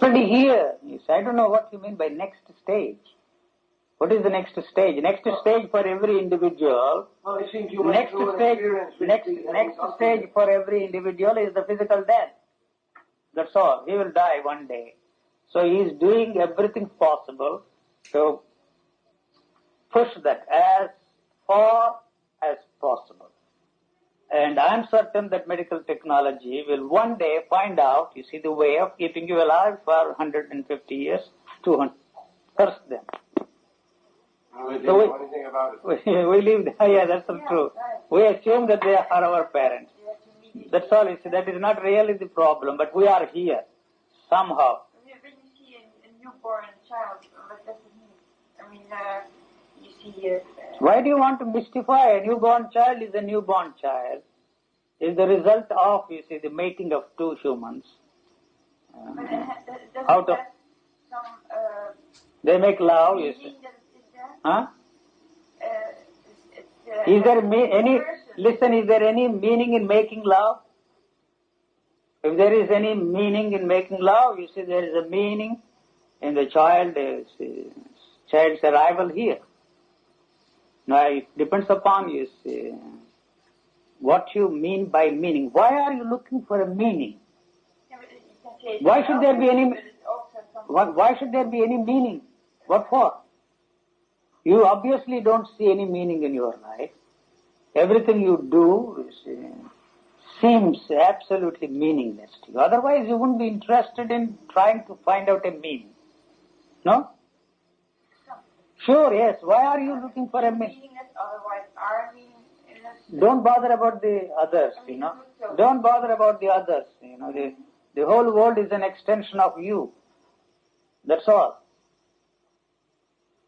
Already here. Yes, I don't know what you mean by next stage. What is the next stage? Next stage for every individual. Well, I think you Next stage for every individual is the physical death. That's all. He will die one day. So he is doing everything possible to push that as far as possible. And I am certain that medical technology will one day find out, you see, the way of keeping you alive for 150 years, 200. Curse them. We didn't know anything about it. We live, yeah, that's true. We assume that they are our parents. That's all. You see, that is not really the problem, but we are here somehow. When you see a newborn child, what does it mean? I mean, you see. Why do you want to mystify? A newborn child is a newborn child. Is the result of, you see, the mating of two humans. Out of they make love, you see. Huh? Is there any? Listen, is there any meaning in making love? If there is any meaning in making love, you see, there is a meaning in the child's arrival here. Now, it depends upon, you see, what you mean by meaning. Why are you looking for a meaning? Why should there be any? Why should there be any meaning? What for? You obviously don't see any meaning in your life. Everything you do seems absolutely meaningless to you. Otherwise, you wouldn't be interested in trying to find out a meaning. No? Sure, yes. Why are you looking for a meaning? Otherwise, our meaningless. Don't bother about the others, you know. Don't bother about the others, you know. The whole world is an extension of you. That's all.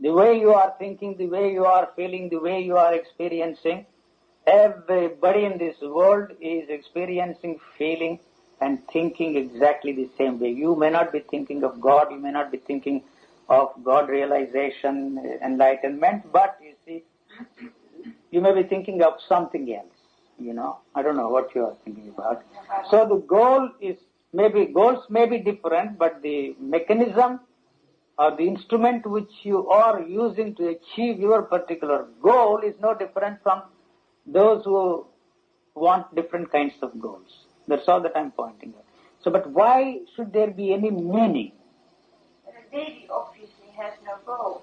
The way you are thinking, the way you are feeling, the way you are experiencing, everybody in this world is experiencing, feeling, and thinking exactly the same way. You may not be thinking of God, you may not be thinking of God realization, enlightenment, but you see, you may be thinking of something else, you know. I don't know what you are thinking about. So the goals may be different, but the mechanism or the instrument which you are using to achieve your particular goal is no different from those who want different kinds of goals. That's all that I'm pointing out. So, but why should there be any meaning? The baby obviously has no goal.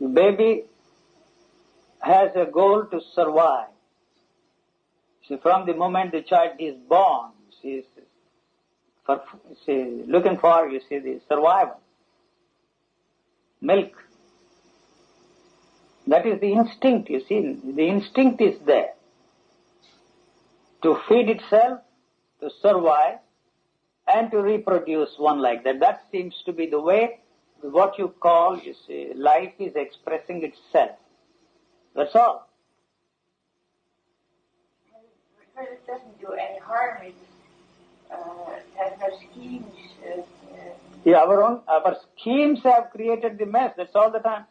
The baby has a goal to survive. See, from the moment the child is born, she is looking for, you see, the survival. Milk. That is the instinct, you see. The instinct is there to feed itself, to survive, and to reproduce one like that. That seems to be the way what you call, you see, life is expressing itself. That's all. But it doesn't do any harm. It has no schemes. Yeah, our schemes have created the mess. That's all that I'm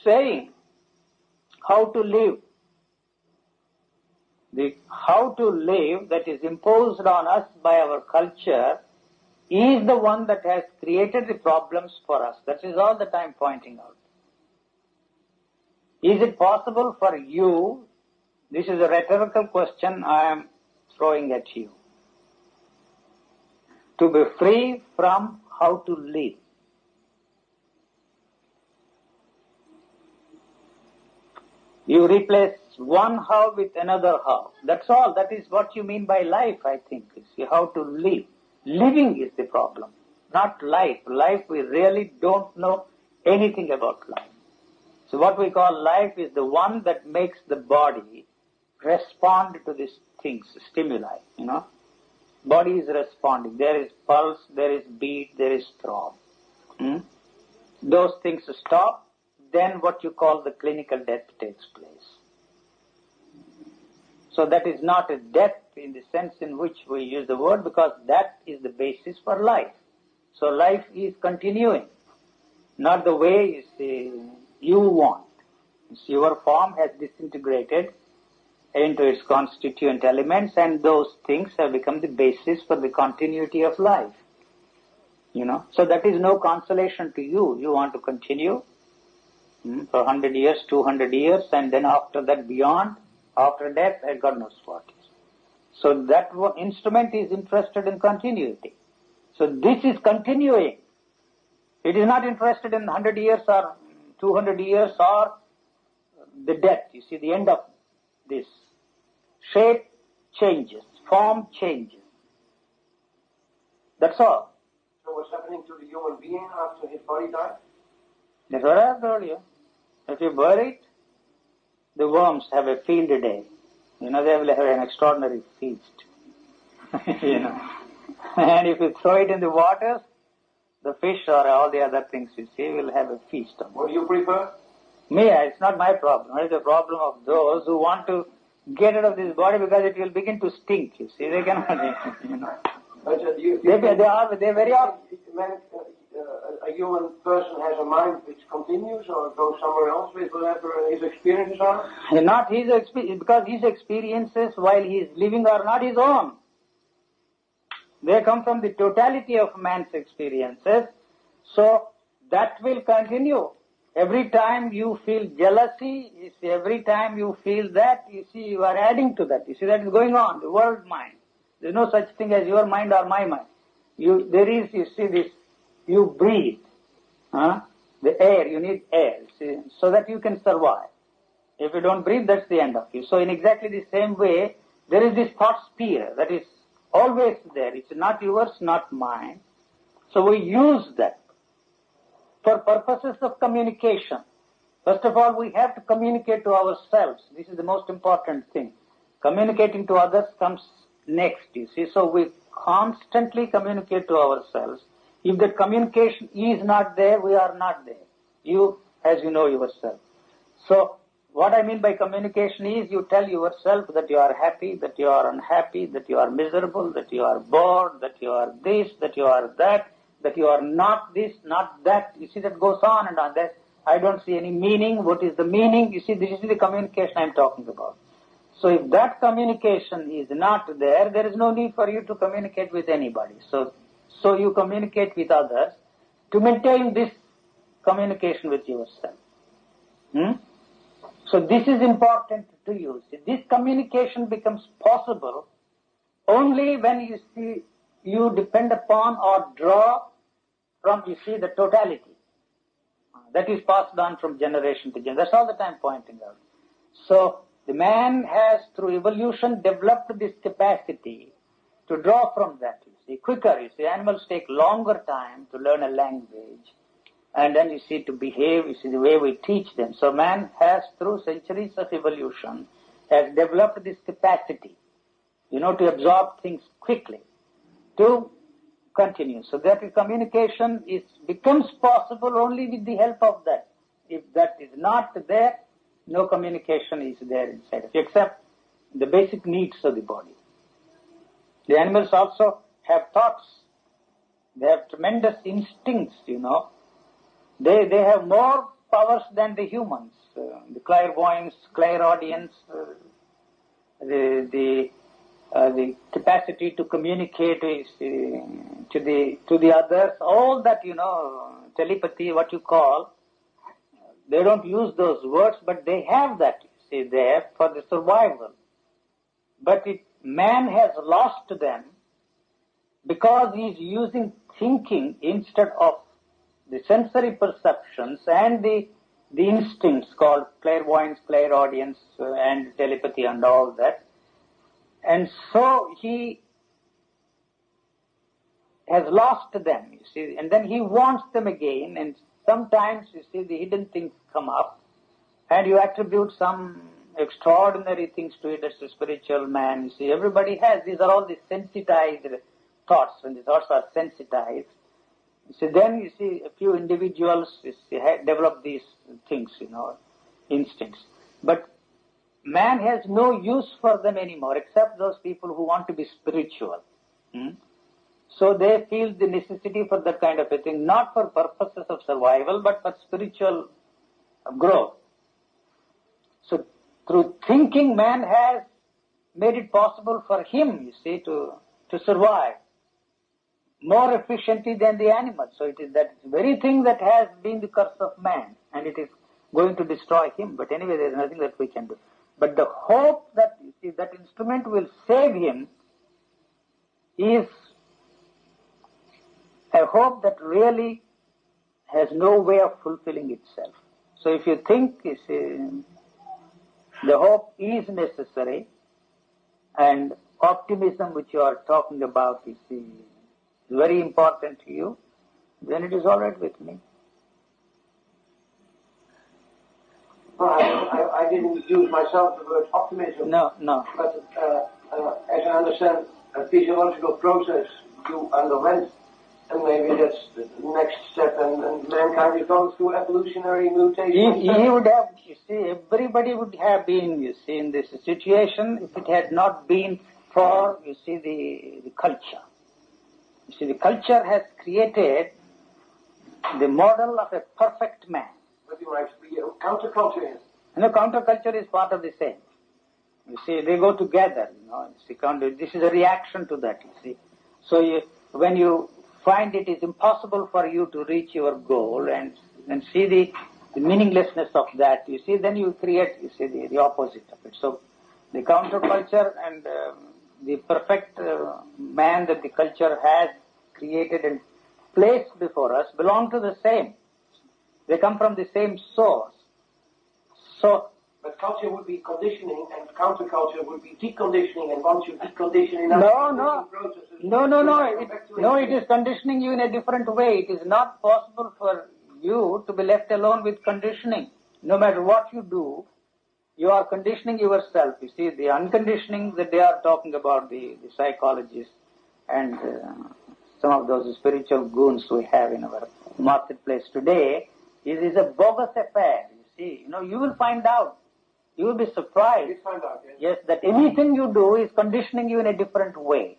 saying. How to live. The how to live that is imposed on us by our culture is the one that has created the problems for us. That is all that I'm pointing out. Is it possible for you, this is a rhetorical question I am throwing at you, to be free from how to live? You replace one how with another how. That's all. That is what you mean by life, I think. You see, how to live. Living is the problem, not life. Life, we really don't know anything about life. So what we call life is the one that makes the body respond to these things, stimuli, you know. Body is responding. There is pulse, there is beat, there is throb. Those things stop, then what you call the clinical death takes place. So that is not a death in the sense in which we use the word, because that is the basis for life. So life is continuing, not the way you see you want. Your form has disintegrated into its constituent elements, and those things have become the basis for the continuity of life. So that is no consolation to you. You want to continue for 100 years, 200 years, and then after that beyond, after death, God knows what is. So that instrument is interested in continuity. So this is continuing. It is not interested in 100 years or 200 years or the death. You see, the end of this. Shape changes, form changes. That's all. So what's happening to the human being after his body dies? That's what I told you. If you bury it, the worms have a field day. They will have an extraordinary feast. And if you throw it in the waters, the fish or all the other things you see will have a feast on it. What do you prefer? Me, it's not my problem. It's the problem of those who want to get out of this body because it will begin to stink. You see, they cannot. But They're very often. A human person has a mind which continues or goes somewhere else with whatever his experiences are? Not his experience, because his experiences while he is living are not his own. They come from the totality of man's experiences. So that will continue. Every time you feel jealousy, you see, every time you feel that, you see, you are adding to that. You see, that is going on, the world mind. There is no such thing as your mind or my mind. There is, you see, this, you breathe. The air, you need air, see, so that you can survive. If you don't breathe, that's the end of you. So in exactly the same way, there is this thought sphere that is always there. It's not yours, not mine. So we use that for purposes of communication. First of all, we have to communicate to ourselves. This is the most important thing. Communicating to others comes next, you see. So we constantly communicate to ourselves. If the communication is not there, we are not there. You, as you know yourself. So what I mean by communication is you tell yourself that you are happy, that you are unhappy, that you are miserable, that you are bored, that you are this, that you are that you are not this, not that. You see, that goes on and on. That I don't see any meaning. What is the meaning? You see, this is the communication I am talking about. So if that communication is not there, there is no need for you to communicate with anybody. So you communicate with others to maintain this communication with yourself. So this is important to you. See, this communication becomes possible only when you see you depend upon or draw from, you see, the totality. That is passed on from generation to generation. That's all that I'm pointing out. So the man has, through evolution, developed this capacity to draw from that. You see, quicker. You see, animals take longer time to learn a language, and then you see to behave. You see the way we teach them. So man has, through centuries of evolution, has developed this capacity, to absorb things quickly, to continue. So that communication becomes possible only with the help of that. If that is not there, no communication is there inside of you, except the basic needs of the body. The animals also have thoughts. They have tremendous instincts, They have more powers than the humans. The clairvoyance, clairaudience, the capacity to communicate to the others, all that, telepathy, what you call, they don't use those words, but they have that, there for the survival. But man has lost them because he is using thinking instead of the sensory perceptions and the instincts called clairvoyance, clairaudience, and telepathy and all that. And so he has lost them, you see, and then he wants them again, and sometimes, you see, the hidden things come up, and you attribute some extraordinary things to it as a spiritual man. You see, everybody has. These are all the sensitized thoughts. When the thoughts are sensitized, you see, then you see a few individuals develop these things, instincts. But man has no use for them anymore, except those people who want to be spiritual. So they feel the necessity for that kind of a thing, not for purposes of survival, but for spiritual growth. So through thinking, man has made it possible for him, you see, to survive more efficiently than the animals. So it is that very thing that has been the curse of man, and it is going to destroy him. But anyway, there is nothing that we can do. But the hope that, you see, that instrument will save him is a hope that really has no way of fulfilling itself. So if you think, you see, the hope is necessary, and optimism which you are talking about, you see, is very important to you, then it is all right with me. Well, I didn't use myself the word optimism. No. But as I understand, a physiological process you underwent, and maybe that's the next step, and mankind is going through evolutionary mutation. He would have, you see, everybody would have been, you see, in this situation if it had not been for, you see, the culture. You see, the culture has created the model of a perfect man. But you might be a counterculture. And the counterculture is part of the same. You see, they go together, you know. You see, this is a reaction to that, you see. So when you find it is impossible for you to reach your goal and see the meaninglessness of that, you see, then you create, you see, the opposite of it. So the counterculture and the perfect man that the culture has created and placed before us belong to the same. They come from the same source. So, but culture would be conditioning, and counterculture would be deconditioning, and once you decondition enough processes... No, it is conditioning you in a different way. It is not possible for you to be left alone with conditioning. No matter what you do, you are conditioning yourself. You see, the unconditioning that they are talking about, the psychologists and some of those spiritual goons we have in our marketplace today, is a bogus affair. You see, you know, you will find out. You will be surprised. You find out, yes, that anything you do is conditioning you in a different way.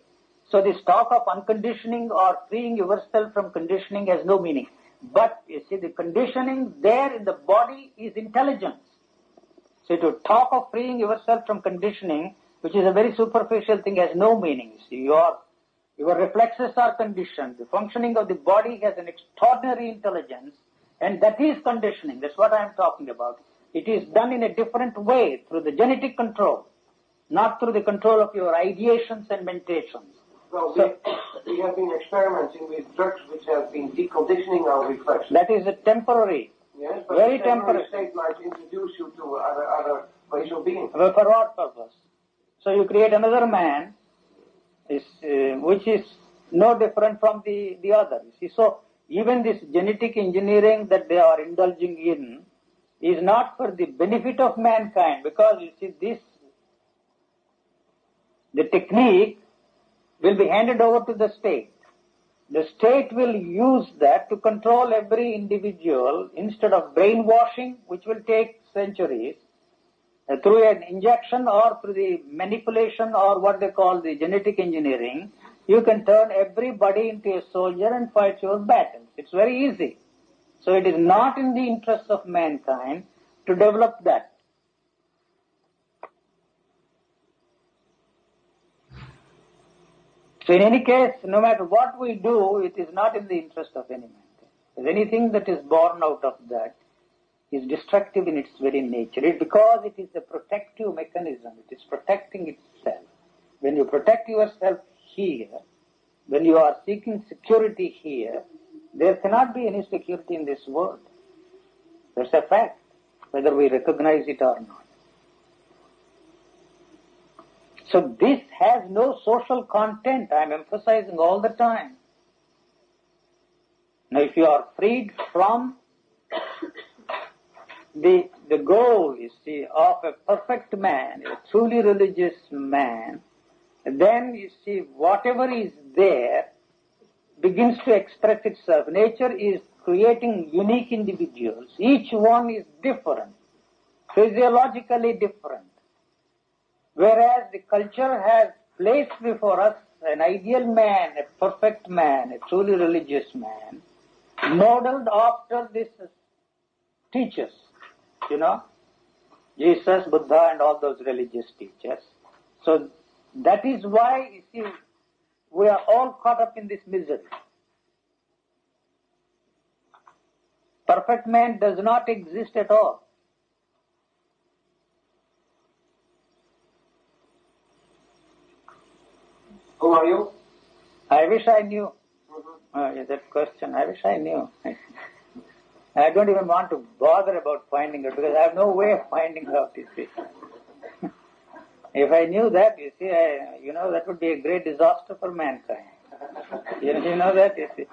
So this talk of unconditioning or freeing yourself from conditioning has no meaning. But, you see, the conditioning there in the body is intelligence. So to talk of freeing yourself from conditioning, which is a very superficial thing, has no meaning. You see, your reflexes are conditioned. The functioning of the body has an extraordinary intelligence, and that is conditioning. That's what I am talking about. It is done in a different way, through the genetic control, not through the control of your ideations and meditations. Well, we have been experimenting with drugs which have been deconditioning our reflexes. That is a temporary. Yes, but very the temporary state might introduce you to other ways of being. Well, for what purpose? So you create another man, which is no different from the other. You see, so even this genetic engineering that they are indulging in is not for the benefit of mankind, because you see, the technique will be handed over to the state. The state will use that to control every individual instead of brainwashing, which will take centuries, through an injection or through the manipulation or what they call the genetic engineering. You can turn everybody into a soldier and fight your battles. It's very easy. So it is not in the interest of mankind to develop that. So in any case, no matter what we do, it is not in the interest of any man. Anything that is born out of that is destructive in its very nature. It's because it is a protective mechanism. It is protecting itself. When you protect yourself here, when you are seeking security here, there cannot be any security in this world. That's a fact, whether we recognize it or not. So this has no social content. I am emphasizing all the time. Now, if you are freed from the goal, you see, of a perfect man, a truly religious man, then you see whatever is there begins to express itself. Nature is creating unique individuals. Each one is different, physiologically different. Whereas the culture has placed before us an ideal man, a perfect man, a truly religious man, modeled after these teachers, you know, Jesus, Buddha, and all those religious teachers. So that is why, you see, we are all caught up in this misery. Perfect man does not exist at all. Who are you? I wish I knew. That question, I wish I knew. I don't even want to bother about finding out because I have no way of finding out, you see. If I knew that, you see, that would be a great disaster for mankind. You know that, you see.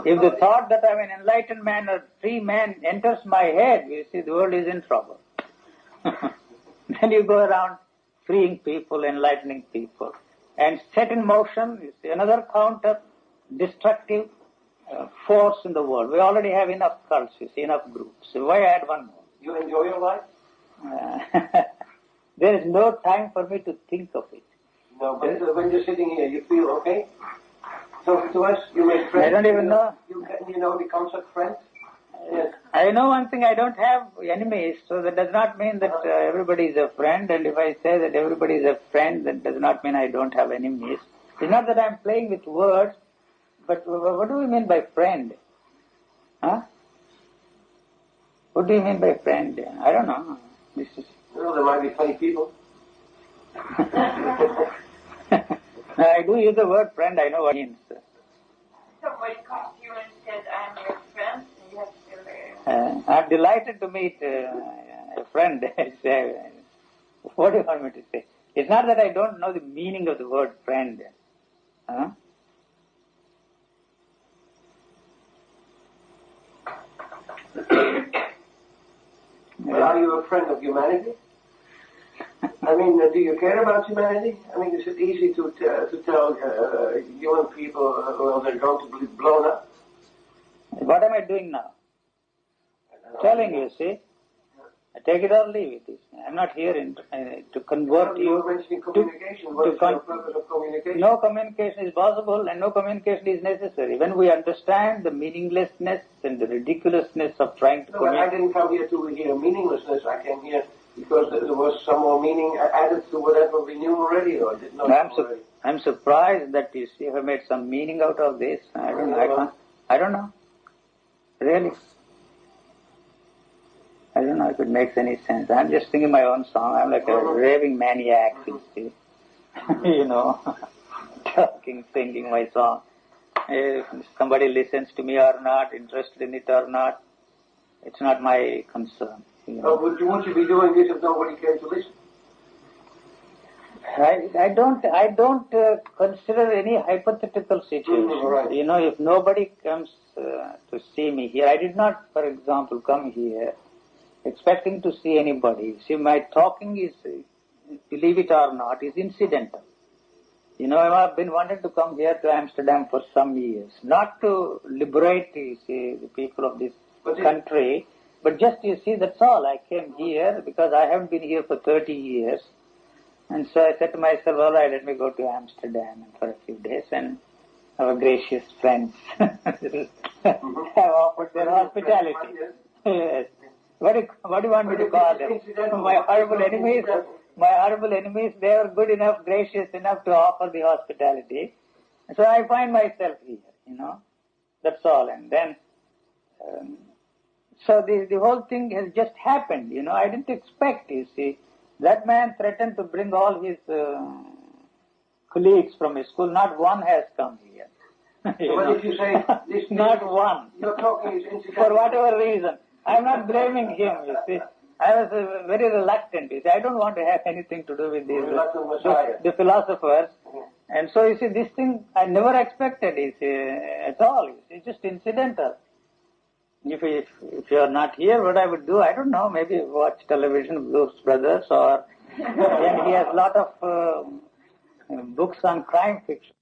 If the thought that I'm an enlightened man or free man enters my head, you see, the world is in trouble. Then you go around freeing people, enlightening people, and set in motion, you see, another counter-destructive force in the world. We already have enough cults, you see, enough groups. So why add one more? You enjoy your life? There is no time for me to think of it. No, but when you're sitting here, you feel okay? Talking to us, you make friends. I don't even know. You know the concept friends? Yes. I know one thing, I don't have enemies, so that does not mean that everybody is a friend, and if I say that everybody is a friend, that does not mean I don't have enemies. It's not that I'm playing with words, but what do we mean by friend? Huh? What do you mean by friend? I don't know. Well, there might be funny people. I do use the word friend, I know what it means. Somebody comes to you and says, I'm your friend, and you have to I'm delighted to meet a friend. What do you want me to say? It's not that I don't know the meaning of the word friend. Huh? But are you a friend of humanity? I mean, do you care about humanity? I mean, is it easy to tell human people, well, they're going to be blown up? What am I doing now? Telling you, see? Take it or leave it. I'm not here to convert you. You're mentioning communication. What is the purpose of communication? No communication is possible and no communication is necessary. When we understand the meaninglessness and the ridiculousness of trying to communicate. I didn't come here to hear meaninglessness. I came here because there was some more meaning added to whatever we knew already or did not know already. I'm surprised that you see, have made some meaning out of this. I don't know. Really. I don't know if it makes any sense. I'm just singing my own song. I'm like a raving maniac, you see. Talking, singing my song. If somebody listens to me or not, interested in it or not, it's not my concern. Would you be doing this if nobody came to listen? I don't consider any hypothetical situation. Right. If nobody comes to see me here, I did not, for example, come here expecting to see anybody. See, my talking is, believe it or not, is incidental. I've been wanting to come here to Amsterdam for some years, not to liberate, you see, the people of this country, but just, you see, that's all. I came here because I haven't been here for 30 years. And so I said to myself, all right, let me go to Amsterdam for a few days, and our gracious friends have offered their hospitality. Yes. What do you want me to call them? My horrible enemies, they are good enough, gracious enough to offer the hospitality. So I find myself here, that's all. And then, so the whole thing has just happened, I didn't expect, you see. That man threatened to bring all his colleagues from his school. Not one has come here. What did you say? Not one. Your talking is incidental. For whatever reason. I'm not blaming him, you see. I was very reluctant, you see. I don't want to have anything to do with these, the philosophers. And so, you see, this thing I never expected, you see, at all. It's just incidental. If you are not here, what I would do, I don't know, maybe watch television, Blues Brothers, or then he has a lot of books on crime fiction.